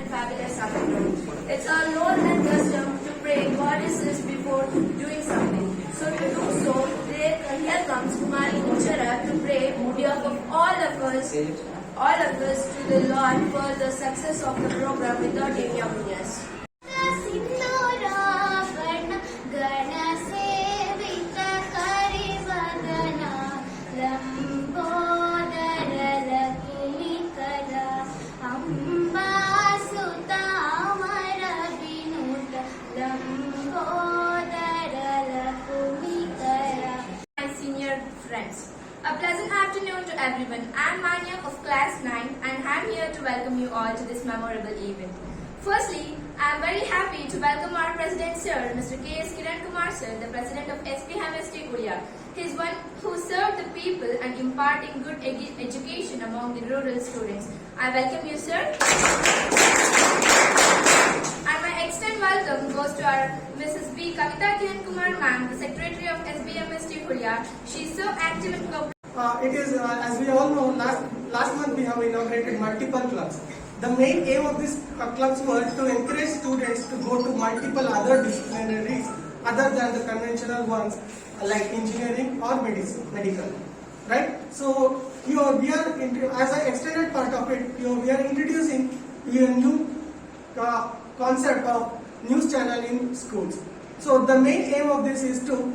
Fabulous afternoon. It's our known and custom to pray goddesses before doing something. So to do so, here comes Kumari Uchara to pray on behalf of all of us to the Lord for the success of the program without any opinions. Friends. A pleasant afternoon to everyone. I am Manya of class 9 and I am here to welcome you all to this memorable event. Firstly, I am very happy to welcome our President Sir, Mr. K.S. Kiran Kumar Sir, the President of SPMST Korea. He is one who served the people and imparting good education among the rural students. I welcome you, sir. And my extended welcome goes to our Mrs. B. Kavita Kiran Kumar Ma'am, the Secretary of SBMST Korea. She is so active in corporate. It is, as we all know, last month we have inaugurated multiple clubs. The main aim of these clubs were to encourage students to go to multiple other disciplinaries other than the conventional ones like engineering or medical. Right? So we are as an extended part of it, we are introducing a new concept of news channel in schools. So the main aim of this is to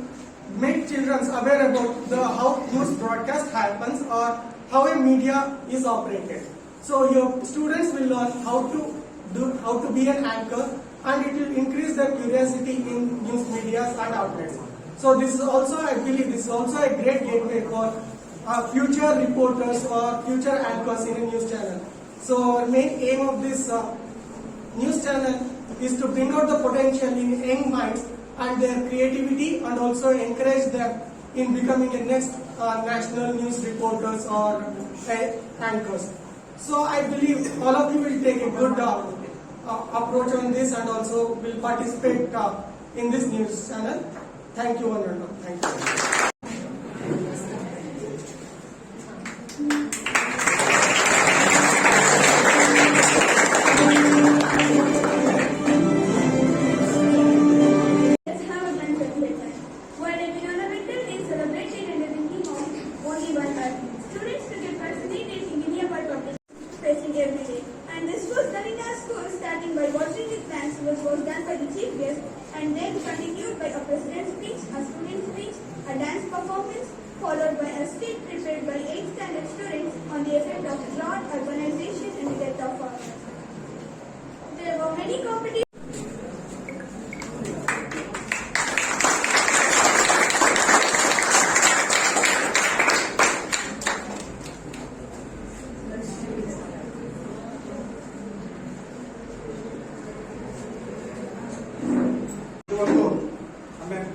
make children aware about how news broadcast happens or how a media is operated. So your students will learn how to be an anchor, and it will increase their curiosity in news media and outlets. So this is also, I believe, this is also a great gateway for future reporters or future anchors in a news channel. So main aim of this news channel is to bring out the potential in young minds and their creativity, and also encourage them in becoming a next national news reporters or anchors. So I believe all of you will take a good approach on this and also will participate in this news channel. Thank you, one and all. Thank you. Was done by the chief guest and then continued by a president's speech, a student's speech, a dance performance, followed by a skit prepared by 8th standard students on the effect of drought, urbanization and the death of farmers. There were many competitions.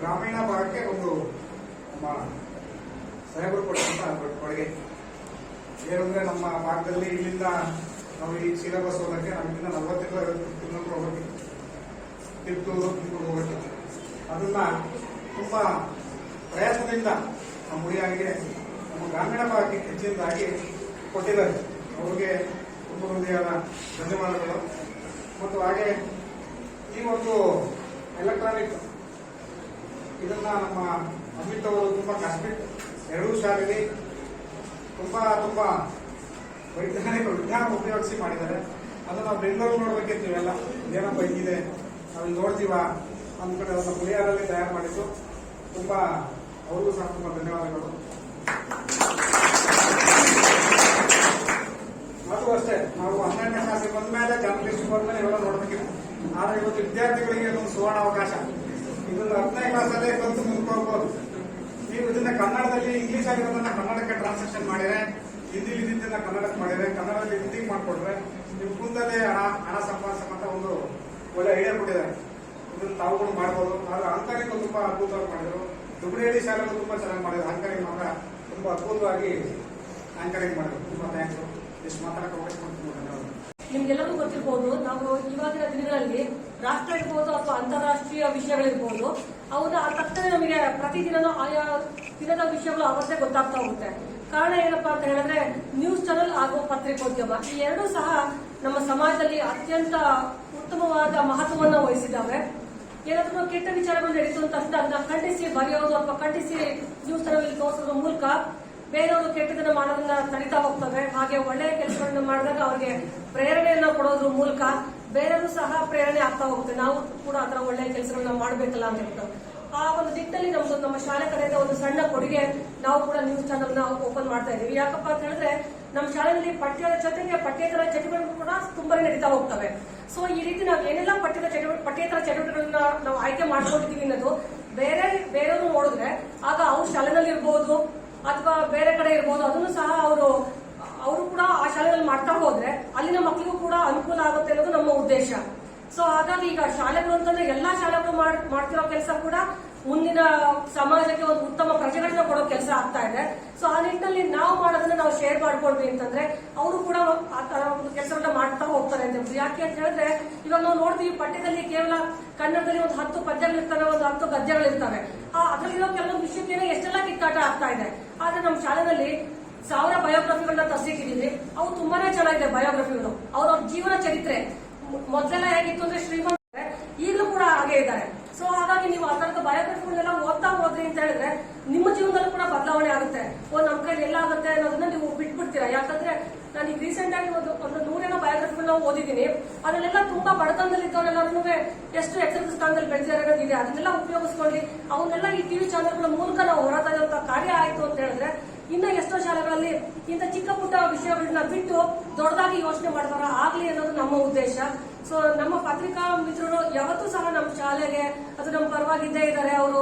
ಗ್ರಾಮೀಣ ಭಾಗಕ್ಕೆ ಒಂದು ನಮ್ಮ ಸಾಹೇಬರು ಕೊಟ್ಟಂತ ಕೊಡುಗೆ ಏನಂದ್ರೆ ನಮ್ಮ ಭಾಗದಲ್ಲಿ ಇಲ್ಲಿಂದ ನಾವು ಈ ಸಿಲೆಬಸ್ ಓದಕ್ಕೆ ನಮ್ಮಿಂದ 40 ಕಿಲೋಮೀಟರ್ ಹೋಗಬೇಕು, ತಿರುಪೂರು ಹೋಗಬೇಕು. ಅದನ್ನ ತುಂಬಾ ಪ್ರಯತ್ನದಿಂದ ನಮ್ಮ ಹುಡುಗಿಗೆ ನಮ್ಮ ಗ್ರಾಮೀಣ ಭಾಗಕ್ಕೆ ಹೆಚ್ಚಿನದಾಗಿ ಕೊಟ್ಟಿದ್ದಾರೆ. ಅವ್ರಿಗೆ ತುಂಬ ಹೃದಯದ ಧನ್ಯವಾದಗಳು. ಮತ್ತು ಹಾಗೆ ಈ ಒಂದು ಎಲೆಕ್ಟ್ರಾನಿಕ್ ಇದನ್ನ ನಮ್ಮ ಅಮಿತ್ ಅವರು ತುಂಬಾ ಕಷ್ಟಬಿಟ್ಟು ಎರಡೂ ಶಾಲೆಗೆ ತುಂಬಾ ವೈಜ್ಞಾನಿಕ ವಿಜ್ಞಾನ ಉಪಯೋಗಿಸಿ ಮಾಡಿದ್ದಾರೆ. ಅದನ್ನ ನಾವು ಬೆಂಗಳೂರು ನೋಡ್ಬೇಕಿರ್ತೀವೆಲ್ಲ ಏನಪ್ಪ ಇದೆ ನಾವು ನೋಡ್ತೀವ ಅಂದ್ಕೊಂಡು ಅದನ್ನ ಪುಳಿಯಾರಲ್ಲಿ ತಯಾರು ಮಾಡಿದ್ದು ತುಂಬಾ ಅವ್ರಿಗೂ ಸಹ ತುಂಬಾ ಧನ್ಯವಾದಗಳು. ಅದು ಅಷ್ಟೇ, ನಾವು 12ನೇ ಕ್ಲಾಸಿಗೆ ಬಂದ ಮೇಲೆ ಜರ್ನಲಿಸ್ಟ್ ಬಂದ್ಮೇಲೆ ಇವೆಲ್ಲ ನೋಡ್ಬೇಕಿತ್ತು. ಆದ್ರೆ ಇವತ್ತು ವಿದ್ಯಾರ್ಥಿಗಳಿಗೆ ಅದೊಂದು ಸುವರ್ಣ ಅವಕಾಶ. ಇದನ್ನ 10ನೇ ಕ್ಲಾಸಲ್ಲೇ ಕಲಿತು ಮುಂದ್ಕೋಬಹುದು. ನೀವು ಇದನ್ನ ಕನ್ನಡದಲ್ಲಿ ಇಂಗ್ಲಿಷ್ ಆಗಿರೋದನ್ನ ಕನ್ನಡಕ್ಕೆ ಟ್ರಾನ್ಸ್ಲೇಷನ್ ಮಾಡಿದ್ರೆ, ಹಿಂದಿಲಿ ಇದ್ದಿದ್ದನ್ನ ಕನ್ನಡಕ್ಕೆ ಮಾಡಿದ್ರೆ, ಕನ್ನಡದಲ್ಲಿ ಹಿಂದಿಗೆ ಮಾಡ್ಕೊಟ್ರೆ ನೀವು ಮುಂದಲ್ಲೇ ಹಣ ಸಂಪಾದಿಸಕ್ಕಂತ ಒಂದು ಒಳ್ಳೆ ಐಡಿಯಾ ಕೊಟ್ಟಿದ್ದಾರೆ. ಇದನ್ನ ತಾವುಗಳು ಮಾಡ್ಬೋದು. ಆದ್ರೆ ಆಂಕರಿಂಗ್ ತುಂಬಾ ಅದ್ಭುತವಾಗಿ ಮಾಡಿದ್ರು. ದುಬರೇಡಿ ಶಾಲೆಗಳು ತುಂಬಾ ಚೆನ್ನಾಗಿ ಮಾಡಿದ್ರು. ಆಂಕರಿಂಗ್ ಮಾತ್ರ ತುಂಬಾ ಅದ್ಭುತವಾಗಿ ಆಂಕರಿಂಗ್ ಮಾಡಿದ್ರು. ತುಂಬಾ ಥ್ಯಾಂಕ್ಸ್. ಇಷ್ಟು ಮಾತಾಡಕ್ಕೆ ಅವಕಾಶ ಕೊಡ್ತೀನಿ. ಧನ್ಯವಾದ. ನಿಮ್ಗೆಲ್ಲರೂ ಗೊತ್ತಿರ್ಬೋದು, ನಾವು ಇವಾಗಿನ ದಿನಗಳಲ್ಲಿ ರಾಷ್ಟ್ರ ಇರ್ಬೋದು ಅಥವಾ ಅಂತಾರಾಷ್ಟ್ರೀಯ ವಿಷಯಗಳಿರ್ಬೋದು, ಅವನ್ನ ಆ ತಕ್ಷಣ ನಮಗೆ ಪ್ರತಿದಿನ ಆಯಾ ದಿನದ ವಿಷಯಗಳು ಅವತ್ತೇ ಗೊತ್ತಾಗ್ತಾ ಹೋಗುತ್ತೆ. ಕಾರಣ ಏನಪ್ಪಾ ಅಂತ ಹೇಳಿದ್ರೆ ನ್ಯೂಸ್ ಚಾನೆಲ್ ಹಾಗೂ ಪತ್ರಿಕೋದ್ಯಮ ಈ ಎರಡೂ ಸಹ ನಮ್ಮ ಸಮಾಜದಲ್ಲಿ ಅತ್ಯಂತ ಉತ್ತಮವಾದ ಮಹತ್ವವನ್ನು ವಹಿಸಿದ್ದಾವೆ. ಏನಾದ್ರೂ ಕೆಟ್ಟ ವಿಚಾರಗಳು ನಡೀತು ಅಂತ ಅದನ್ನ ಖಂಡಿಸಿ ಬರೆಯೋದು ಅಥವಾ ಖಂಡಿಸಿ ನ್ಯೂಸ್ ಚಾನೆಲ್ ತೋರಿಸೋದ್ರ ಮೂಲಕ ಬೇರೆಯವರು ಕೆಟ್ಟದನ್ನ ಮಾಡೋದನ್ನ ತಡಿತಾ ಹೋಗ್ತವೆ. ಹಾಗೆ ಒಳ್ಳೆಯ ಕೆಲಸಗಳನ್ನ ಮಾಡಿದಾಗ ಅವ್ರಿಗೆ ಪ್ರೇರಣೆಯನ್ನ ಕೊಡೋದ್ರ ಮೂಲಕ ಬೇರೆಯವರು ಸಹ ಪ್ರೇರಣೆ ಆಗ್ತಾ ಹೋಗುತ್ತೆ. ನಾವು ಕೂಡ ಆತರ ಒಳ್ಳೆಯ ಕೆಲಸಗಳನ್ನ ಮಾಡ್ಬೇಕಲ್ಲ ಅಂತ ಹೇಳ್ಬಿಟ್ಟು ಆ ಒಂದು ನಿಟ್ಟಿನಲ್ಲಿ ನಮ್ಮ ಶಾಲೆ ಕಡೆಯಿಂದ ಒಂದು ಸಣ್ಣ ಕೊಡುಗೆ ನಾವು ಕೂಡ ನ್ಯೂಸ್ ಚಾನೆಲ್ ನ ಓಪನ್ ಮಾಡ್ತಾ ಇದೀವಿ. ಯಾಕಪ್ಪ ಅಂತ ಹೇಳಿದ್ರೆ ನಮ್ಮ ಶಾಲೆಯಲ್ಲಿ ಪಠ್ಯದ ಜೊತೆಗೆ ಪಠ್ಯೇತರ ಚಟುವಟಿಕೆಗಳು ಕೂಡ ತುಂಬಾನೇ ನಡೀತಾ ಹೋಗ್ತವೆ. ಸೊ ಈ ರೀತಿ ನಾವು ಏನೆಲ್ಲ ಪಠ್ಯೇತರ ಚಟುವಟಿಕೆಗಳನ್ನ ನಾವು ಆಯ್ಕೆ ಮಾಡ್ಕೊಂಡಿದೀವಿ ಅನ್ನೋದು ಬೇರೆಯವರು ನೋಡಿದ್ರೆ ಆಗ ಅವ್ರ ಶಾಲೆನಲ್ಲಿ ಇರ್ಬೋದು ಅಥವಾ ಬೇರೆ ಕಡೆ ಇರ್ಬೋದು ಅದನ್ನು ಸಹ ಅವರು ಕೂಡ ಆ ಶಾಲೆಯಲ್ಲಿ ಮಾಡ್ತಾ ಹೋದ್ರೆ ಅಲ್ಲಿನ ಮಕ್ಕಳಿಗೂ ಕೂಡ ಅನುಕೂಲ ಆಗುತ್ತೆ ಅನ್ನೋದು ನಮ್ಮ ಉದ್ದೇಶ. ಸೊ ಹಾಗಾಗಿ ಈಗ ಶಾಲೆಗಳು ಅಂತಂದ್ರೆ ಎಲ್ಲಾ ಶಾಲೆಗಳು ಮಾಡ್ತಿರೋ ಕೆಲಸ ಕೂಡ ಮುಂದಿನ ಸಮಾಜಕ್ಕೆ ಒಂದು ಉತ್ತಮ ಪ್ರಜೆಗಳನ್ನ ಕೊಡೋ ಕೆಲಸ ಆಗ್ತಾ ಇದೆ. ಸೊ ಆ ನಿಟ್ಟಿನಲ್ಲಿ ನಾವು ಮಾಡೋದನ್ನ ನಾವು ಶೇರ್ ಮಾಡ್ಕೊಂಡ್ವಿ ಅಂತಂದ್ರೆ ಅವರು ಕೂಡ ಆ ತರ ಒಂದು ಕೆಲಸಗಳನ್ನ ಮಾಡ್ತಾ ಹೋಗ್ತಾರೆ ಅಂತ. ಯಾಕೆ ಅಂತ ಹೇಳಿದ್ರೆ ಇವಾಗ ನಾವು ನೋಡ್ತೀವಿ ಪಠ್ಯದಲ್ಲಿ ಕೇವಲ ಕನ್ನಡದಲ್ಲಿ ಒಂದು 10 ಪದ್ಯಗಳಿರ್ತವೆ, ಒಂದು 10 ಗದ್ಯಗಳಿರ್ತವೆ. ಅದರಲ್ಲಿರೋ ಕೆಲವೊಂದು ವಿಷಯಕ್ಕೆ ಎಷ್ಟೆಲ್ಲ ಕಿತ್ತಾಟ ಆಗ್ತಾ ಇದೆ. ಆದ್ರೆ ನಮ್ಮ ಶಾಲೆಯಲ್ಲಿ 1000 ಬಯೋಗ್ರಫಿಗಳನ್ನ ತರಿಸಿಟ್ಟಿದೀವಿ. ಅವು ತುಂಬಾನೇ ಚೆನ್ನಾಗಿದೆ ಬಯೋಗ್ರಫಿಗಳು. ಅವ್ರ ಜೀವನ ಚರಿತ್ರೆ ಮೊದಲೆಲ್ಲ ಹೇಗಿತ್ತು ಅಂದ್ರೆ ಶ್ರೀಮಂತ, ಈಗಲೂ ಕೂಡ ಹಾಗೆ ಇದ್ದಾರೆ. ಸೊ ಹಾಗಾಗಿ ನೀವು ಆ ತರದ ಬಯೋಗ್ರಫಿಗಳನ್ನೆಲ್ಲ ಓದ್ತಾ ಹೋದ್ರಿ ಅಂತ ಹೇಳಿದ್ರೆ ನಿಮ್ಮ ಜೀವನದಲ್ಲೂ ಕೂಡ ಬದಲಾವಣೆ ಆಗುತ್ತೆ. ನಮ್ಮ ಕೈಲಿ ಎಲ್ಲ ಆಗುತ್ತೆ ಅನ್ನೋದನ್ನ ನೀವು ಬಿಟ್ಬಿಡ್ತೀರಾ. ಯಾಕಂದ್ರೆ ನಾನು ಈಗ ರೀಸೆಂಟ್ ಆಗಿ ಒಂದು 100 ಬಯೋಗ್ರಫಿಗಳನ್ನ ಓದಿದ್ದೀನಿ. ಅದನ್ನೆಲ್ಲ ತುಂಬಾ ಬಡತನದಲ್ಲಿ ಇದ್ದವರೆಲ್ಲರೂ ಎಷ್ಟು ಎಚ್ಚರಿಕೆ ಸ್ಥಾನದಲ್ಲಿ ಬೆಳೆದಿದ್ದಾರೆ ಅನ್ನೋದಿದೆ. ಅದನ್ನೆಲ್ಲ ಉಪಯೋಗಿಸ್ಕೊಂಡು ಅವನ್ನೆಲ್ಲ ಈ ಟಿವಿ ಚಾನೆಲ್ಗಳ ಮೂಲಕ ನಾವು ಹೊರತಾ ಇರುವಂತಹ ಕಾರ್ಯ ಆಯ್ತು ಅಂತ ಹೇಳಿದ್ರೆ ಇನ್ನ ಎಷ್ಟೋ ಶಾಲೆಗಳಲ್ಲಿ ಇಂಥ ಚಿಕ್ಕ ಪುಟ್ಟ ವಿಷಯಗಳನ್ನ ಬಿಟ್ಟು ದೊಡ್ಡದಾಗಿ ಯೋಚನೆ ಮಾಡ್ತಾರ ಆಗ್ಲಿ ಅನ್ನೋದು ನಮ್ಮ ಉದ್ದೇಶ. ಸೊ ನಮ್ಮ ಪತ್ರಿಕಾ ಮಿತ್ರರು ಯಾವತ್ತೂ ಸಹ ನಮ್ಮ ಶಾಲೆಗೆ ಅದು ನಮ್ಮ ಪರವಾಗಿದ್ದೇ ಇದ್ದಾರೆ. ಅವರು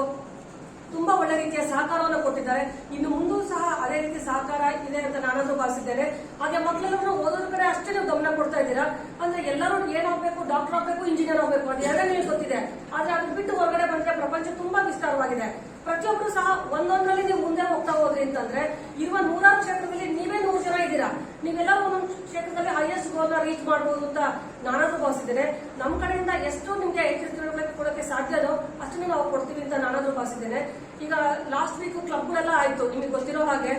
ತುಂಬಾ ಒಳ್ಳೆ ರೀತಿಯ ಸಹಕಾರವನ್ನು ಕೊಟ್ಟಿದ್ದಾರೆ. ಇನ್ನು ಮುಂದೂ ಸಹ ಅದೇ ರೀತಿ ಸಹಕಾರ ಇದೆ ಅಂತ ನಾನಂತೂ ಭಾವಿಸಿದ್ದೇನೆ. ಹಾಗೆ ಮಕ್ಕಳೆಲ್ಲರೂ ಓದೋದ್ರ ಕಡೆ ಅಷ್ಟೇ ನೀವು ಗಮನ ಕೊಡ್ತಾ ಇದ್ದೀರಾ. ಅಂದ್ರೆ ಎಲ್ಲರೂ ಏನಾಗಬೇಕು, ಡಾಕ್ಟರ್ ಆಗಬೇಕು, ಇಂಜಿನಿಯರ್ ಆಗಬೇಕು ಅಂತ ಎರಡನೇ ಗೊತ್ತಿದೆ. ಆದ್ರೆ ಅದನ್ನ ಬಿಟ್ಟು ಹೊರಗಡೆ ಬಂದ್ರೆ ಪ್ರಪಂಚ ತುಂಬಾ ವಿಸ್ತಾರವಾಗಿದೆ. ಪ್ರತಿಯೊಬ್ಬರು ಸಹ ಒಂದೊಂದರಲ್ಲಿ ನೀವು ಮುಂದೆ ಹೋಗ್ತಾ ಹೋದ್ರಿ ಅಂತಂದ್ರೆ ಇರುವ 100 ಕ್ಷೇತ್ರದಲ್ಲಿ ನೀವೇ 100 ಜನ ಇದ್ದೀರಾ. ನೀವೆಲ್ಲ ಒಂದೊಂದು ಕ್ಷೇತ್ರದಲ್ಲಿ ಹೈಯೆಸ್ಟ್ ಗೋಲ್ ನ ರೀಚ್ ಮಾಡಬಹುದು ಅಂತ ನಾನಾದ್ರೂ ಭಾವಿಸಿದ್ದೇನೆ. ನಮ್ಮ ಕಡೆಯಿಂದ ಎಷ್ಟು ನಿಮ್ಗೆ ಹೆಚ್ಚು ಕೊಡೋಕೆ ಸಾಧ್ಯನೋ ಅಷ್ಟನ್ನೇ ನಾವು ಕೊಡ್ತೀವಿ ಅಂತ ನಾನಾದ್ರೂ ಭಾವಿಸಿದ್ದೇನೆ. ಈಗ ಲಾಸ್ಟ್ ವೀಕ್ ಕ್ಲಬ್ಗಳೆಲ್ಲ ಆಯ್ತು ನಿಮಗೆ ಗೊತ್ತಿರೋ ಹಾಗೆ.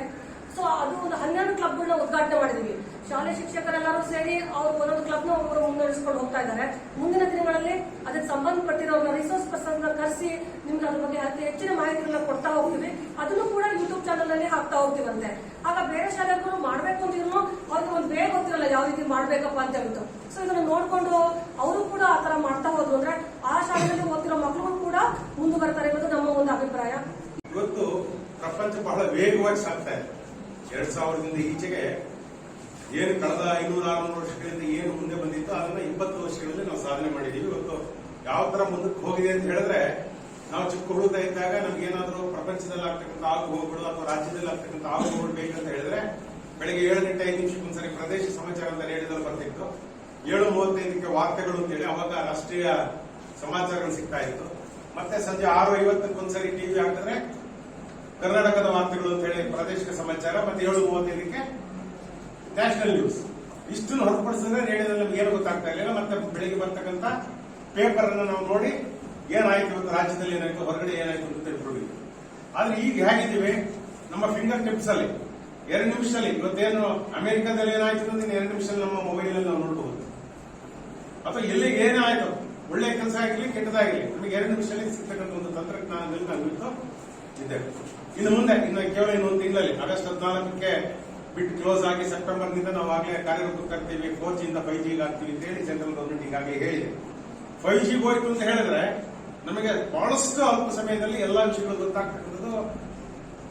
ಸೊ ಅದು ಒಂದು 12 ಕ್ಲಬ್ಗಳನ್ನ ಉದ್ಘಾಟನೆ ಮಾಡಿದೀವಿ. ಶಾಲೆ ಶಿಕ್ಷಕರೆಲ್ಲರೂ ಸೇರಿ ಅವರು ಒಂದೊಂದು ಕ್ಲಬ್ನ ಒಬ್ಬರು ಮುನ್ನಡೆಸ್ಕೊಂಡು ಹೋಗ್ತಾ ಇದ್ದಾರೆ. ಮುಂದಿನ ದಿನಗಳಲ್ಲಿ ಅದಕ್ಕೆ ಸಂಬಂಧಪಟ್ಟಿರೋ ರಿಸೋರ್ಸ್ ಪರ್ಸನ್ ಕರೆಸಿ ನಿಮ್ಗೆ ಅದ್ರ ಬಗ್ಗೆ ಅತಿ ಹೆಚ್ಚಿನ ಮಾಹಿತಿಗಳನ್ನ ಕೊಡ್ತಾ ಹೋಗ್ತೀವಿ. ಅದನ್ನು ಕೂಡ ಯೂಟ್ಯೂಬ್ ಚಾನಲ್ ನಲ್ಲಿ ಹಾಕ್ತಾ ಹೋಗ್ತೀವಂತೆ. ಆಗ ಬೇರೆ ಶಾಲೆಗಳು ಮಾಡ್ಬೇಕು ಅಂತಿದ್ರು ಅವ್ರಿಗೆ ಒಂದು ಬೇಗ ಗೊತ್ತಿರಲ್ಲ ಯಾವ ರೀತಿ ಮಾಡ್ಬೇಕಪ್ಪ ಅಂತ ಹೇಳ್ಬಿಟ್ಟು. ಸೊ ಇದನ್ನ ನೋಡ್ಕೊಂಡು ಅವರು ಕೂಡ ಆ ತರ ಮಾಡ್ತಾ ಹೋದ್ರು ಅಂದ್ರೆ ಆ ಶಾಲೆಯಲ್ಲಿ ಓದ್ತಿರೋ ಮಕ್ಕಳು ಕೂಡ ಮುಂದೆ ಬರ್ತಾರೆ ಅನ್ನೋದು ನಮ್ಮ ಒಂದು ಅಭಿಪ್ರಾಯ. ಇವತ್ತು ಪ್ರಪಂಚ ಬಹಳ ವೇಗವಾಗಿ ಸಾಗ್ತಾ ಇದೆ. 2000ದಿಂದ ಈಚೆಗೆ ಏನು ಕಳೆದ 500-600 ವರ್ಷಗಳಿಂದ ಏನು ಮುಂದೆ ಬಂದಿತ್ತು ಅದನ್ನ 20 ವರ್ಷಗಳಲ್ಲಿ ನಾವು ಸಾಧನೆ ಮಾಡಿದೀವಿ. ಇವತ್ತು ಯಾವ ತರ ಮುಂದಕ್ಕೆ ಹೋಗಿದೆ ಅಂತ ಹೇಳಿದ್ರೆ ನಾವು ಚಿಕ್ಕ ಹುಡುಗ ಇದ್ದಾಗ ನಮ್ಗೆ ಏನಾದ್ರು ಪ್ರಪಂಚದಲ್ಲಿ ಆಗ್ತಕ್ಕಂಥ ಆಗು ಹೋಗ್ಬಿಡು ಅಥವಾ ರಾಜ್ಯದಲ್ಲಿ ಆಗ್ತಕ್ಕಂಥ ಆಗು ಹೋಗ್ಬೇಕಂತ ಹೇಳಿದ್ರೆ ಬೆಳಿಗ್ಗೆ 7 ಗಂಟೆ 5 ನಿಮಿಷಕ್ಕೊಂದ್ಸರಿ ಪ್ರದೇಶ ಸಮಾಚಾರ ಅಂತ ರೇಡಿಯೋದಲ್ಲಿ ಬರ್ತಿತ್ತು. 7:35ಕ್ಕೆ ವಾರ್ತೆಗಳು ಅಂತೇಳಿ ಅವಾಗ ರಾಷ್ಟ್ರೀಯ ಸಮಾಚಾರಗಳು ಸಿಗ್ತಾ ಇತ್ತು. ಮತ್ತೆ ಸಂಜೆ 6:50ಕ್ಕೊಂದ್ಸರಿ ಟಿವಿ ಹಾಕಿದ್ರೆ ಕರ್ನಾಟಕದ ವಾರ್ತೆಗಳು ಅಂತ ಹೇಳಿ ಪ್ರಾದೇಶಿಕ ಸಮಾಚಾರ, ಮತ್ತೆ 7:35ಕ್ಕೆ ನ್ಯಾಷನಲ್ ನ್ಯೂಸ್. ಇಷ್ಟನ್ನು ಹೊರತುಪಡಿಸಿದ್ರೆ ರೇಡಿಯೋದಲ್ಲಿ ನಮ್ಗೆ ಏನು ಗೊತ್ತಾಗ್ತಾ ಇರಲಿಲ್ಲ. ಮತ್ತೆ ಬೆಳಿಗ್ಗೆ ಬರ್ತಕ್ಕಂಥ ಪೇಪರ್ ಅನ್ನು ನಾವು ನೋಡಿ ಏನಾಯ್ತು ಇವತ್ತು ರಾಜ್ಯದಲ್ಲಿ ಏನಾಯ್ತು, ಹೊರಗಡೆ ಏನಾಯ್ತು ಅಂತ ತಿಳ್ಕೊಂಡಿದ್ವಿ. ಆದ್ರೆ ಈಗ ಹೇಗಿದ್ದೀವಿ, ನಮ್ಮ ಫಿಂಗರ್ ಟಿಪ್ಸ್ ಅಲ್ಲಿ 2 ನಿಮಿಷದಲ್ಲಿ ಇವತ್ತೇನು ಅಮೆರಿಕದಲ್ಲಿ ಏನಾಯ್ತು ಅಂತ 2 ನಿಮಿಷದಲ್ಲಿ ನಮ್ಮ ಮೊಬೈಲ್ ಅಲ್ಲಿ ನಾವು ನೋಡಬಹುದು. ಅಥವಾ ಎಲ್ಲಿ ಏನೇ ಆಯ್ತು, ಒಳ್ಳೆ ಕೆಲಸ ಆಗಿರ್ಲಿ ಕೆಟ್ಟದಾಗಿರ್ಲಿ, ನಮಗೆ 2 ನಿಮಿಷದಲ್ಲಿ ಸಿಗ್ತಕ್ಕಂಥ ಒಂದು ತಂತ್ರಜ್ಞಾನದಲ್ಲಿ ನಾವು ಇವತ್ತು ಇದ್ದೇವೆ. ಇನ್ನು ಮುಂದೆ ಕೇವಲ ಇನ್ನೊಂದು ತಿಂಗಳಲ್ಲಿ ಆಗಸ್ಟ್ 14ಕ್ಕೆ ಬಿಟ್ ಕ್ಲೋಸ್ ಆಗಿ ಸೆಪ್ಟೆಂಬರ್ನಿಂದ ನಾವು ಆಗಲೇ ಕಾರ್ಯರೂಪಕ್ಕೆ ತರ್ತೀವಿ. 4G ಇಂದ 5G ಆಗ್ತೀವಿ ಅಂತ ಹೇಳಿ ಸೆಂಟ್ರಲ್ ಗವರ್ಮೆಂಟ್ ಈಗಾಗಲೇ ಹೇಳಿದೆ. 5G ಹೋಯ್ತು ಅಂತ ಹೇಳಿದ್ರೆ ನಮಗೆ ಬಹಳಷ್ಟು ಅಲ್ಪ ಸಮಯದಲ್ಲಿ ಎಲ್ಲಾ ವಿಷಯಗಳು ಗೊತ್ತಾಗ್ತಕ್ಕಂಥದ್ದು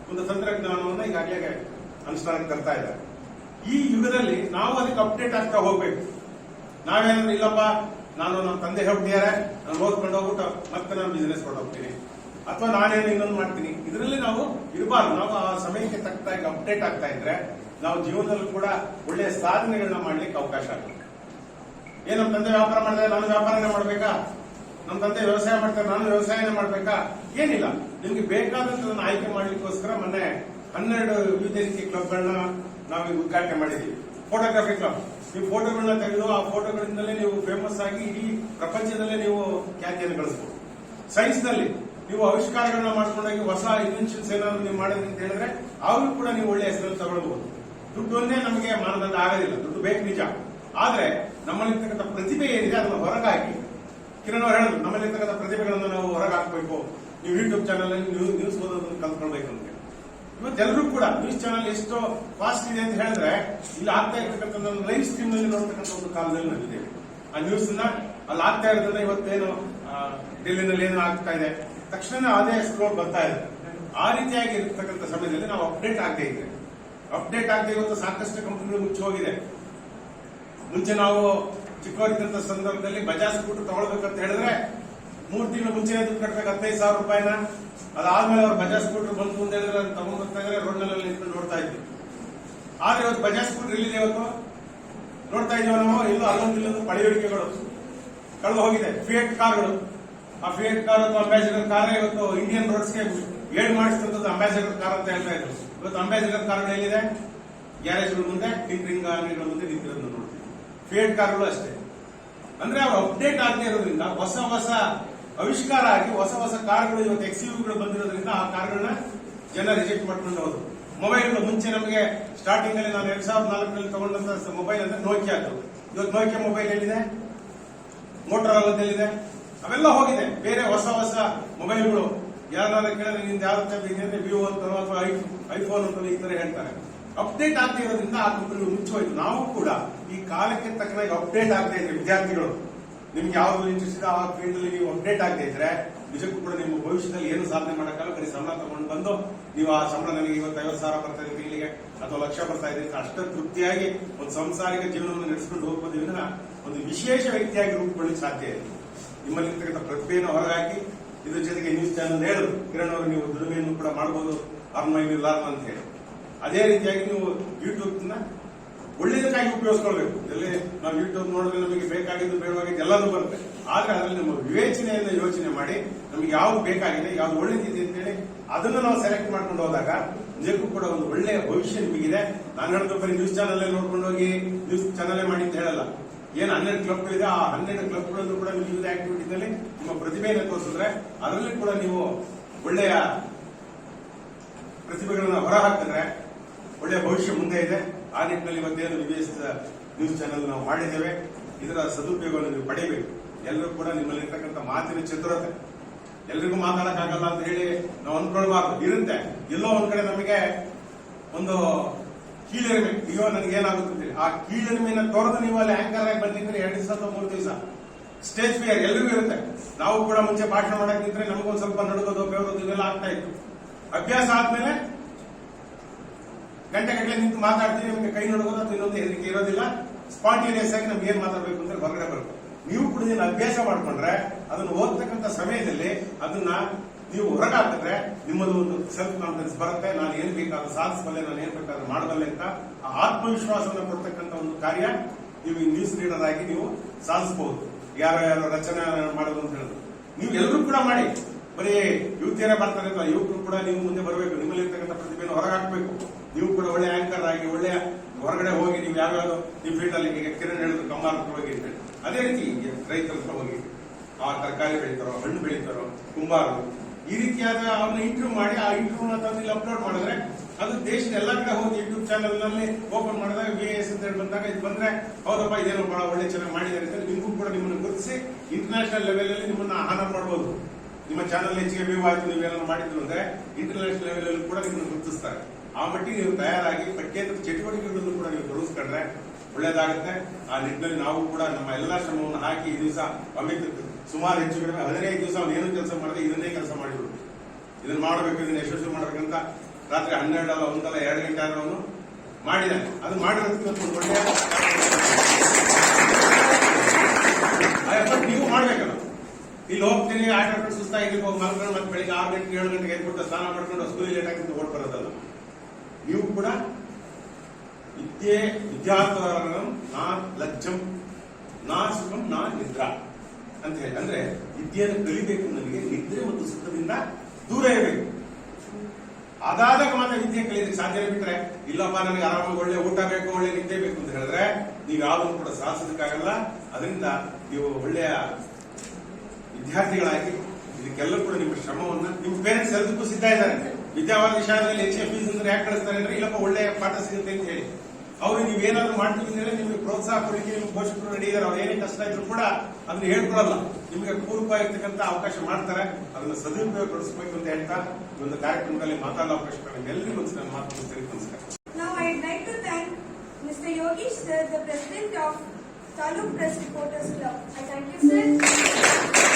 ಒಂದು ತಂತ್ರಜ್ಞಾನವನ್ನು ಈಗಾಗಲೇ ಅನುಷ್ಠಾನಕ್ಕೆ ತರ್ತಾ ಇದ್ದಾರೆ. ಈ ಯುಗದಲ್ಲಿ ನಾವು ಅದಕ್ಕೆ ಅಪ್ಡೇಟ್ ಆಗ್ತಾ ಹೋಗ್ಬೇಕು. ನಾವೇನಾದ್ರೂ ಇಲ್ಲಪ್ಪ ನಾನು ನಮ್ಮ ತಂದೆ ಹೇಳ್ಬಿಟ್ಟಿದ್ದಾರೆ, ನಾನು ಓದ್ಕೊಂಡು ಹೋಗ್ಬಿಟ್ಟು ಮತ್ತೆ ನಾನು ಬಿಸಿನೆಸ್ ಕೊಟ್ಟೋಗ್ತೀನಿ ಅಥವಾ ನಾನೇನು ಇನ್ನೊಂದು ಮಾಡ್ತೀನಿ, ಇದರಲ್ಲಿ ನಾವು ಇರಬಾರ್ದು. ನಾವು ಆ ಸಮಯಕ್ಕೆ ತಕ್ಕದಾಗಿ ಅಪ್ಡೇಟ್ ಆಗ್ತಾ ಇದ್ರೆ ನಾವು ಜೀವನದಲ್ಲೂ ಕೂಡ ಒಳ್ಳೆಯ ಸಾಧನೆಗಳನ್ನ ಮಾಡ್ಲಿಕ್ಕೆ ಅವಕಾಶ ಆಗುತ್ತೆ. ಏನ್ ನಮ್ಮ ತಂದೆ ವ್ಯಾಪಾರ ಮಾಡಿದ್ರೆ ನಾನು ವ್ಯಾಪಾರನೇ ಮಾಡ್ಬೇಕಾ, ನಮ್ಮ ತಂದೆ ವ್ಯವಸಾಯ ಮಾಡ್ತಾರೆ ನಾನು ವ್ಯವಸಾಯನೇ ಮಾಡ್ಬೇಕಾ, ಏನಿಲ್ಲ. ನಿಮ್ಗೆ ಬೇಕಾದಂತದನ್ನ ಆಯ್ಕೆ ಮಾಡ್ಲಿಕ್ಕೋಸ್ಕರ ಮೊನ್ನೆ 12 ವಿವಿಧ ರೀತಿಯ ಕ್ಲಬ್ಗಳನ್ನ ನಾವು ಉದ್ಘಾಟನೆ ಮಾಡಿದೀವಿ. ಫೋಟೋಗ್ರಫಿ ಕ್ಲಬ್, ನೀವು ಫೋಟೋಗಳನ್ನ ತೆಗೆದು ಆ ಫೋಟೋಗಳಿಂದಲೇ ನೀವು ಫೇಮಸ್ ಆಗಿ ಇಡೀ ಪ್ರಪಂಚದಲ್ಲೇ ನೀವು ಖ್ಯಾತಿಯನ್ನು ಗಳಿಸಬಹುದು. ಸೈನ್ಸ್ ನಲ್ಲಿ ನೀವು ಆವಿಷ್ಕಾರಗಳನ್ನ ಮಾಡ್ಕೊಂಡೋಗಿ ಹೊಸ ಇನ್ವೆನ್ಷನ್ಸ್ ಏನಾದ್ರು ನೀವು ಮಾಡಿದ್ರಿ ಅಂತ ಹೇಳಿದ್ರೆ ಅವ್ರಿಗೂ ಕೂಡ ನೀವು ಒಳ್ಳೆ ಹೆಸರಲ್ಲಿ ತಗೊಳ್ಬಹುದು. ದುಡ್ಡು ಒಂದೇ ನಮಗೆ ಮಾನದಂಡ ಆಗೋದಿಲ್ಲ, ದುಡ್ಡು ಬೇಕು ನಿಜ. ಆದ್ರೆ ನಮ್ಮಲ್ಲಿರ್ತಕ್ಕಂಥ ಪ್ರತಿಭೆ ಏನಿದೆ ಅದನ್ನು ಹೊರಗಾಗಿ, ಕಿರಣ್ ಅವರು ಹೇಳಿದ್ರು ನಮ್ಮಲ್ಲಿರ್ತಕ್ಕಂಥ ಪ್ರತಿಭೆಗಳನ್ನು ನಾವು ಹೊರಗಾಕಬೇಕು. ನೀವು ಯೂಟ್ಯೂಬ್ ಚಾನಲ್ ಅಲ್ಲಿ ನ್ಯೂಸ್ ಓದೋದನ್ನು ಕಲ್ತ್ಕೊಳ್ಬೇಕು ಅಂತ. ಇವತ್ತೆಲ್ಲರೂ ಕೂಡ ನ್ಯೂಸ್ ಚಾನಲ್ ಎಷ್ಟು ಫಾಸ್ಟ್ ಇದೆ ಅಂತ ಹೇಳಿದ್ರೆ ಇಲ್ಲಿ ಆಗ್ತಾ ಇರ್ತಕ್ಕಂಥ ಲೈವ್ ಸ್ಟ್ರೀಮ್ ನಲ್ಲಿ ನೋಡ್ತಕ್ಕಂಥ ಒಂದು ಕಾಲದಲ್ಲಿ ನಾವಿದ್ದೇವೆ. ಆ ನ್ಯೂಸ್ ನ ಅಲ್ಲಿ ಆಗ್ತಾ ಇರೋದನ್ನ ಇವತ್ತೇನು ಡೆಲ್ಲಿನಲ್ಲಿ ಏನು ಆಗ್ತಾ ಇದೆ ತಕ್ಷಣ ಅದೇ ಸ್ಕ್ರೋಲ್ ಬರ್ತಾ ಇದೆ. ಆ ರೀತಿಯಾಗಿ ಇರ್ತಕ್ಕಂಥ ಸಮಯದಲ್ಲಿ ನಾವು ಅಪ್ಡೇಟ್ ಆಗದೆ ಇವತ್ತು ಸಾಕಷ್ಟು ಕಂಪನಿಗಳು ಮುಚ್ಚಿ ಹೋಗಿದೆ. ಮುಂಚೆ ನಾವು ಚಿಕ್ಕವರಿದ್ದಂತ ಸಂದರ್ಭದಲ್ಲಿ ಬಜಾಜ್ ಸ್ಕೂಟರ್ ತಗೊಳ್ಬೇಕಂತ ಹೇಳಿದ್ರೆ 3 ತಿಂಗಳು ಮುಂಚೆನೇ ದುಡ್ಡು ಕಟ್ಟಬೇಕು, 15,000 ರೂಪಾಯಿನ. ಅದಾದ್ಮೇಲೆ ಅವ್ರು ಬಜಾಜ್ ಸ್ಕೂಟರ್ ಬಂತು ಅಂತ ಹೇಳಿದ್ರೆ ಅದನ್ನ ತಗೊಂಡ್ ಬರ್ತಾ ಇದ್ರೆ ರೋಡ್ ನಲ್ಲಿ ನಿಂತ್ಕೊಂಡು ನೋಡ್ತಾ ಇದ್ವಿ. ಆದ್ರೆ ಇವತ್ತು ಬಜಾಜ್ ಸ್ಕೂಟರ್ ಇಲ್ಲಿದೆ, ಇವತ್ತು ನೋಡ್ತಾ ಇದೀವಿ ನಾವು. ಎಲ್ಲೋ ಅಲ್ಲೊಂದಿಲ್ಲೊಂದು ಪಳೆಯುಳಿಕೆಗಳು ಕಳೆದು ಹೋಗಿದೆ. ಫಿಯೇಟ್ ಕಾರ್ಗಳು, ಆ ಫಿಯೇಟ್ ಕಾರ್ ಅಥವಾ ಅಂಬಾಸಿಡರ್ ಕಾರ್ ಇವತ್ತು ಇಂಡಿಯನ್ ರೋಡ್ಸ್ಗೆ ಏಡ್ ಮಾಡಿಸ್ತಂಥದ್ದು ಅಂಬಾಸಿಡರ್ ಕಾರ್ ಅಂತ ಹೇಳ್ತಾ ಇದ್ರು. ಇವತ್ತು ಅಂಬಾಸಿಡರ್ ಕಾರ್ಗಳು ಎಲ್ಲಿದೆ? ಗ್ಯಾರೇಜ್ಗಳ ಮುಂದೆ, ಟಿಂಕರಿಂಗ್ ಅಂಗಡಿಗಳ ಮುಂದೆ ನಿಂತಿರೋದನ್ನು ನೋಡ್ತೀವಿ. ಫಿಯೇಟ್ ಕಾರ್ಗಳು ಅಷ್ಟೇ. ಅಂದ್ರೆ ಅವ್ರು ಅಪ್ಡೇಟ್ ಆಗದೆ ಇರೋದ್ರಿಂದ ಹೊಸ ಆವಿಷ್ಕಾರ ಆಗಿ ಹೊಸ ಕಾರ್ಗಳು ಇವತ್ತು ಎಕ್ಸ್ಯೂವಿಗಳು ಬಂದಿರೋದ್ರಿಂದ ಆ ಕಾರ್ಗಳನ್ನ ಜನ ರಿಜೆಕ್ಟ್ ಮಾಡ್ಕೊಂಡು ಹೋದ್ರು. ಮೊಬೈಲ್ಗಳು ಮುಂಚೆ ನಮಗೆ ಸ್ಟಾರ್ಟಿಂಗ್ ಅಲ್ಲಿ ನಾನು 2004ರಲ್ಲಿ ತಗೊಂಡಂತ ಮೊಬೈಲ್ ಅಂದ್ರೆ ನೋಕಿಯಾ ಅದು. ಇವತ್ತು ನೋಕಿಯಾ ಮೊಬೈಲ್ ಎಲ್ಲಿದೆ? ಮೋಟೋರೋಲಾದಲ್ಲಿದೆ. ಅವೆಲ್ಲ ಹೋಗಿದೆ. ಬೇರೆ ಹೊಸ ಮೊಬೈಲ್ಗಳು ಯಾರಾದ್ರೂ ಕೇಳಿದ್ರೆ ನಿಂದ ಯಾವ್ದು ಇದೆ ಅಂದ್ರೆ ವಿವೋ ಅಂತನೋ ಅಥವಾ ಐಫೋನ್ ಅಂತನೋ ಈ ತರ ಹೇಳ್ತಾರೆ. ಅಪ್ಡೇಟ್ ಆಗದೆ ಇರೋದ್ರಿಂದ ಆ ಕಂಪನಿಗಳು ಮುಚ್ಚೋಯ್ತು. ನಾವು ಕೂಡ ಈ ಕಾಲಕ್ಕೆ ತಕ್ಕನಾಗಿ ಅಪ್ಡೇಟ್ ಆಗದೆ ಇದ್ರೆ ವಿದ್ಯಾರ್ಥಿಗಳು ನಿಮ್ಗೆ ಯಾವ್ದು ಇಂಟ್ರೆಸ್ಟ್ ಇದೆ ಆ ಫೀಲ್ಡ್ ಅಲ್ಲಿ ನೀವು ಅಪ್ಡೇಟ್ ಆಗದೆ ಇದ್ರೆ ನಿಜಕ್ಕೂ ಕೂಡ ನಿಮ್ಮ ಭವಿಷ್ಯದಲ್ಲಿ ಏನು ಸಾಧನೆ ಮಾಡಕ್ಕಲ್ಲ. ಬರೀ ಸಂಬಳ ತಗೊಂಡು ಬಂದು ನೀವು ಆ ಸಂಬಳ ನನಗೆ ಇವತ್ತು 50,000 ಬರ್ತಾ ಇದೆ ತಿಂಗಳಿಗೆ ಅಥವಾ ಲಕ್ಷ ಬರ್ತಾ ಇದೆ ಅಷ್ಟ ತೃಪ್ತಿಯಾಗಿ ಒಂದು ಸಂಸಾರಿಕ ಜೀವನವನ್ನು ನಡೆಸಿಕೊಂಡು ಹೋಗ್ಬೋದು ವಿನ ಒಂದು ವಿಶೇಷ ವ್ಯಕ್ತಿಯಾಗಿ ರೂಪುಗೊಳ್ಳಲಿಕ್ಕೆ ಸಾಧ್ಯ ಇದೆ. ನಿಮ್ಮಲ್ಲಿರ್ತಕ್ಕಂಥ ಪ್ರತಿಭೆಯನ್ನು ಹೊರಹಾಕಿ ಇದ್ರ ಜೊತೆಗೆ ನ್ಯೂಸ್ ಚಾನಲ್ ಹೇಳಿದ್ರು ಕಿರಣ್ ಅವರು ನೀವು ದುಡಿಮೆಯನ್ನು ಕೂಡ ಮಾಡಬಹುದು ಲಾರ್ನ್ ಅಂತ ಹೇಳಿ. ಅದೇ ರೀತಿಯಾಗಿ ನೀವು ಯೂಟ್ಯೂಬ್ ನ ಒಳ್ಳೆಯದಕ್ಕಾಗಿ ಉಪಯೋಗಿಸ್ಕೊಳ್ಬೇಕು. ಎಲ್ಲಿ ನಾವು ಯೂಟ್ಯೂಬ್ ನೋಡಿದ್ರೆ ನಮಗೆ ಬೇಕಾಗಿದ್ದು ಬೇಡವಾಗಿದ್ದು ಎಲ್ಲರೂ ಬರುತ್ತೆ. ಆದ್ರೆ ಅದರಲ್ಲಿ ನಮ್ಮ ವಿವೇಚನೆಯಿಂದ ಯೋಚನೆ ಮಾಡಿ ನಮಗೆ ಯಾವ್ದು ಬೇಕಾಗಿದೆ ಯಾವ್ದು ಒಳ್ಳೇದಿದೆ ಅಂತ ಹೇಳಿ ಅದನ್ನು ನಾವು ಸೆಲೆಕ್ಟ್ ಮಾಡ್ಕೊಂಡು ಹೋದಾಗ ನಿಜಕ್ಕೂ ಕೂಡ ಒಂದು ಒಳ್ಳೆಯ ಭವಿಷ್ಯ ನಿಮಗಿದೆ. ನಾನು ಹೇಳಿದ್ರು ಬರೀ ನ್ಯೂಸ್ ಚಾನಲ್ ನೋಡ್ಕೊಂಡು ಹೋಗಿ ನ್ಯೂಸ್ ಚಾನಲ್ ಮಾಡಿ ಅಂತ ಹೇಳಲ್ಲ. ಏನು 12 ಕ್ಲಬ್ಗಳಿದೆ, ಆ 12 ಕ್ಲಬ್ಗಳಲ್ಲೂ ಕೂಡ ನೀವು ಯೂತ್ ಆಕ್ಟಿವಿಟಿನಲ್ಲಿ ನಿಮ್ಮ ಪ್ರತಿಭೆಯನ್ನು ತೋರಿಸಿದ್ರೆ ಅದರಲ್ಲಿ ಕೂಡ ನೀವು ಒಳ್ಳೆಯ ಪ್ರತಿಭೆಗಳನ್ನ ಹೊರಹಾಕಿದ್ರೆ ಒಳ್ಳೆಯ ಭವಿಷ್ಯ ಮುಂದೆ ಇದೆ. ಆ ನಿಟ್ಟಿನಲ್ಲಿ ಇವತ್ತೇನು ವಿವೇಸ್ ನ್ಯೂಸ್ ಚಾನೆಲ್ ನಾವು ಮಾಡಿದ್ದೇವೆ, ಇದರ ಸದುಪಯೋಗವನ್ನು ನೀವು ಪಡೆಯಬೇಕು. ಎಲ್ಲರೂ ಕೂಡ ನಿಮ್ಮಲ್ಲಿರ್ತಕ್ಕಂಥ ಮಾತಿನ ಚತುರತೆ, ಎಲ್ರಿಗೂ ಮಾತಾಡಕ್ಕಾಗಲ್ಲ ಅಂತ ಹೇಳಿ ನಾವು ಅಂದ್ಕೊಳ್ಬಾರ್ದು. ಇರುತ್ತೆ ಎಲ್ಲೋ ಒಂದ್ ಕಡೆ ನಮಗೆ ಒಂದು ಕೀಳರಿಮೆ, ಅಯ್ಯೋ ನನಗೇನಾಗುತ್ತೆ ಆ ಕೀಳರಿಮೆನ ತೊರೆದು ನೀವು ಅಲ್ಲಿ ಆಂಕರ್ ಆಗಿ ಬಂದಿದ್ರೆ 2 ದಿವಸ ಅಥವಾ 3 ದಿವಸ ಸ್ಟೇಜ್ ಫಿಯರ್ ಎಲ್ರಿಗೂ ಇರುತ್ತೆ. ನಾವು ಕೂಡ ಮುಂಚೆ ಭಾಷಣ ಮಾಡಕ್ಕಿದ್ರೆ ನಮಗೊಂದು ಸ್ವಲ್ಪ ನಡುಗೋದು ಬೆವರೋದು ಇವೆಲ್ಲ ಆಗ್ತಾ ಇತ್ತು. ಅಭ್ಯಾಸ ಆದ್ಮೇಲೆ ಗಂಟೆ ನಿಂತು ಮಾತಾಡ್ತೀವಿ, ನಿಮಗೆ ಕೈ ನಡುಗೋದು ಅಥವಾ ಇನ್ನೊಂದು ಹೆದರಿಕೆ ಇರೋದಿಲ್ಲ. ಸ್ಪಾಂಟೇನಿಯಸ್ ಆಗಿ ನಮ್ಗೆ ಏನ್ ಮಾತಾಡ್ಬೇಕು ಅಂದ್ರೆ ಹೊರಗಡೆ ಬರುತ್ತೆ. ನೀವು ಕೂಡ ಇದನ್ನ ಅಭ್ಯಾಸ ಮಾಡ್ಕೊಂಡ್ರೆ ಅದನ್ನು ಓದ್ತಕ್ಕಂಥ ಸಮಯದಲ್ಲಿ ಅದನ್ನ ನೀವು ಹೊರಗಾಕಿದ್ರೆ ನಿಮ್ಮದು ಒಂದು ಸೆಲ್ಫ್ ಕಾನ್ಫಿಡೆನ್ಸ್ ಬರುತ್ತೆ. ನಾನು ಏನ್ ಬೇಕಾದ್ರೂ ಸಾಧಿಸಬಲ್ಲೆ, ನಾನು ಏನ್ ಬೇಕಾದ್ರೂ ಮಾಡಬಲ್ಲೆ ಅಂತ ಆ ಆತ್ಮವಿಶ್ವಾಸವನ್ನು ಕೊಡ್ತಕ್ಕಂಥ ಒಂದು ಕಾರ್ಯ ನೀವು ನ್ಯೂಸ್ ರೀಡರ್ ಆಗಿ ನೀವು ಸಾಧಿಸಬಹುದು. ಯಾರು ರಚನೆ ಮಾಡೋದು ಅಂತ ಹೇಳಿದ್ರು ನೀವು ಎಲ್ಲರೂ ಕೂಡ ಮಾಡಿ. ಬರೀ ಯುವತಿಯರೇ ಬರ್ತಾರೆ ಅಂತ ಯುವಕರು ಕೂಡ ನೀವು ಮುಂದೆ ಬರಬೇಕು. ನಿಮ್ಮಲ್ಲಿ ಇರ್ತಕ್ಕಂಥ ಪ್ರತಿಭೆಯನ್ನು ಹೊರಗಾಕಬೇಕು. ನೀವು ಕೂಡ ಒಳ್ಳೆ ಆಂಕರ್ ಆಗಿ ಒಳ್ಳೆಯ ಹೊರಗಡೆ ಹೋಗಿ ನೀವು ಯಾವ್ಯಾವ ಈ ಫೀಲ್ಡ್ ಅಲ್ಲಿ ಈಗ ಕಿರಣ್ ಹೇಳಿದ್ರು ಕಮ್ಮಾರ ಹೋಗಿ ಅಂತ ಹೇಳಿ ಅದೇ ರೀತಿ ರೈತರ ಹತ್ರ ಹೋಗಿ ಆ ತರಕಾರಿ ಬೆಳೀತಾರೋ, ಹಣ್ಣು ಬೆಳೀತಾರೋ, ಕುಂಬಾರರು ಈ ರೀತಿಯಾದ ಅವ್ರನ್ನ ಇಂಟರ್ವ್ಯೂ ಮಾಡಿ ಆ ಇಂಟರ್ವ್ಯೂನ ತಂದು ಇಲ್ಲಿ ಅಪ್ಲೋಡ್ ಮಾಡಿದ್ರೆ ಅದು ದೇಶದ ಎಲ್ಲಾ ಕಡೆ ಹೋಗಿ ಯೂಟ್ಯೂಬ್ ಚಾನಲ್ ನಲ್ಲಿ ಓಪನ್ ಮಾಡಿದಾಗ VAS ಅಂತ ಹೇಳಿ ಬಂದಾಗ ಇದು ಬಂದ್ರೆ ಹೌದಪ್ಪ ಇದೇನೋ ಬಹಳ ಒಳ್ಳೆ ಚೆನ್ನಾಗಿ ಮಾಡಿದ್ದಾರೆ ಅಂತ ನಿಮಗೂ ಕೂಡ ನಿಮ್ಮನ್ನು ಗುರುತಿಸಿ ಇಂಟರ್ನ್ಯಾಷನಲ್ ಲೆವೆಲ್ ಅಲ್ಲಿ ನಿಮ್ಮನ್ನ ಆನರ್ ಮಾಡಬಹುದು. ನಿಮ್ಮ ಚಾನಲ್ ಹೆಚ್ಚಿಗೆ ವ್ಯೂ ಆಯ್ತು ನೀವೇನೋ ಮಾಡಿದ್ರು ಅಂದ್ರೆ ಇಂಟರ್ನ್ಯಾಷನಲ್ ಲೆವೆಲ್ ಅಲ್ಲಿ ಕೂಡ ನಿಮ್ಮನ್ನು ಗುರುತಿಸ್ತಾರೆ. ಆ ಮಟ್ಟಿಗೆ ನೀವು ತಯಾರಾಗಿ ಪಠ್ಯೇತರ ಚಟುವಟಿಕೆಗಳನ್ನು ಕೂಡ ನೀವು ತೊಡಗಿಸ್ಕೊಂಡ್ರೆ ಒಳ್ಳೇದಾಗುತ್ತೆ. ಆ ನಿಟ್ಟಿನಲ್ಲಿ ನಾವು ಕೂಡ ನಮ್ಮ ಎಲ್ಲಾ ಶ್ರಮವನ್ನು ಹಾಕಿ ಈ ದಿವಸ ಸುಮಾರು ಹೆಚ್ಚು ಕಡಿಮೆ 15 ದಿವಸ ಅವನು ಏನು ಕೆಲಸ ಮಾಡಿದ್ರೆ ಇದನ್ನೇ ಕೆಲಸ ಮಾಡಿದ್ರು. ಇದನ್ನ ಮಾಡಬೇಕು, ಇದನ್ನ ಯಶಸ್ವಿ ಮಾಡಬೇಕಂತ ರಾತ್ರಿ 12 ಅಲ್ಲ 1 ಅಲ್ಲ 2 ಗಂಟೆ ಆದ್ರೂ ಅವನು ಮಾಡಿದ್ದಾನೆ. ಅದು ಮಾಡಿರೋದಕ್ಕೆ ಒಂದು ಒಳ್ಳೆಯ ನೀವು ಮಾಡ್ಬೇಕಲ್ಲ. ಇಲ್ಲಿ ಹೋಗ್ತೀನಿ ಆಟ ಆಡ್ಕೊಂಡು ಸುಸ್ತಾಗಿ ಹೋಗಿ ಮಲ್ಕೊಂಡು ಮತ್ತೆ ಬೆಳಿಗ್ಗೆ 6 ಗಂಟೆ 7 ಗಂಟೆಗೆ ಎದ್ಬಿಟ್ಟು ಸ್ನಾನ ಮಾಡ್ಕೊಂಡು ಸ್ಕೂಲಿಗೆ ಲೇಟ್ ಆಗಿದ್ದು ಓಡ್ ಬರೋದಲ್ಲ. ನೀವು ಕೂಡ ವಿದ್ಯಾರ್ಥಿ ನಾ ಲಜ್ಜಂ ನಾ ಸುಖಂ ನಾ ನಿದ್ರಾ ಅಂತ ಹೇಳಿ ಅಂದ್ರೆ ವಿದ್ಯೆಯನ್ನು ಕಲಿಬೇಕು. ನನಗೆ ನಿದ್ರೆ ಮತ್ತು ಸುಖದಿಂದ ದೂರ ಇರಬೇಕು. ಅದಾದಾಗ ಮಾತ್ರ ವಿದ್ಯೆ ಕಲಿಯೋದಕ್ಕೆ ಸಾಧ್ಯ. ಬಿಟ್ರೆ ಇಲ್ಲಪ್ಪ ನನಗೆ ಆರಾಮಾಗಿ ಒಳ್ಳೆ ಊಟ ಬೇಕು, ಒಳ್ಳೆ ನಿದ್ದೆ ಬೇಕು ಅಂತ ಹೇಳಿದ್ರೆ ನೀವು ಯಾವುದನ್ನು ಕೂಡ ಸಾಧಿಸೋದಕ್ಕಾಗಲ್ಲ. ಅದರಿಂದ ನೀವು ಒಳ್ಳೆಯ ವಿದ್ಯಾರ್ಥಿಗಳಾಗಿ ಇದಕ್ಕೆಲ್ಲ ಕೂಡ ನಿಮ್ಮ ಶ್ರಮವನ್ನ ನಿಮ್ಮ ಪೇರೆಂಟ್ಸ್ ಎಲ್ಲದಕ್ಕೂ ಸಿದ್ಧ ಇದ್ದಾರೆ. ವಿದ್ಯಾವಾದ ವಿಷಯದಲ್ಲಿ ಹೆಚ್ಚಿನ ಫೀಸ್ ಅಂದ್ರೆ ಯಾಕೆ ಕಳಿಸ್ತಾರೆ ಅಂದ್ರೆ ಇಲ್ಲಪ್ಪ ಒಳ್ಳೆ ಪಾಠ ಸಿಗುತ್ತೆ ಅಂತ ಹೇಳಿ. ಅವ್ರು ನೀವೇನಾದ್ರು ಮಾಡ್ತೀವಿ ಅಂದ್ರೆ ನಿಮಗೆ ಪ್ರೋತ್ಸಾಹ ಕೊಡಲಿಕ್ಕೆ ನಿಮ್ಮ ಪೋಷಕರು ರೆಡಿ ಇದ್ದಾರೆ. ಅವ್ರು ಏನೇ ಕಷ್ಟ ಇದ್ರು ಕೂಡ ಅದನ್ನ ಹೇಳ್ಕೊಳಲ್ಲ, ನಿಮಗೆ ಪೂರ್ವ ಇರ್ತಕ್ಕಂಥ ಅವಕಾಶ ಮಾಡ್ತಾರೆ. ಅದನ್ನ ಸದುಪಯೋಗಪಡಿಸಬೇಕು ಅಂತ ಹೇಳ್ತಾ ಈ ಒಂದು ಕಾರ್ಯಕ್ರಮದಲ್ಲಿ ಮಾತಾಡೋ ಅವಕಾಶ ಎಲ್ಲರಿಗೂ ನನ್ನ ಮಾತು ಮುಗಿಸ್ತೇನೆ. ನಮಸ್ಕಾರ. Now I'd like to thank Mr. Yogesh sir, the president of Taluk Press Reporters Club. I thank you, sir.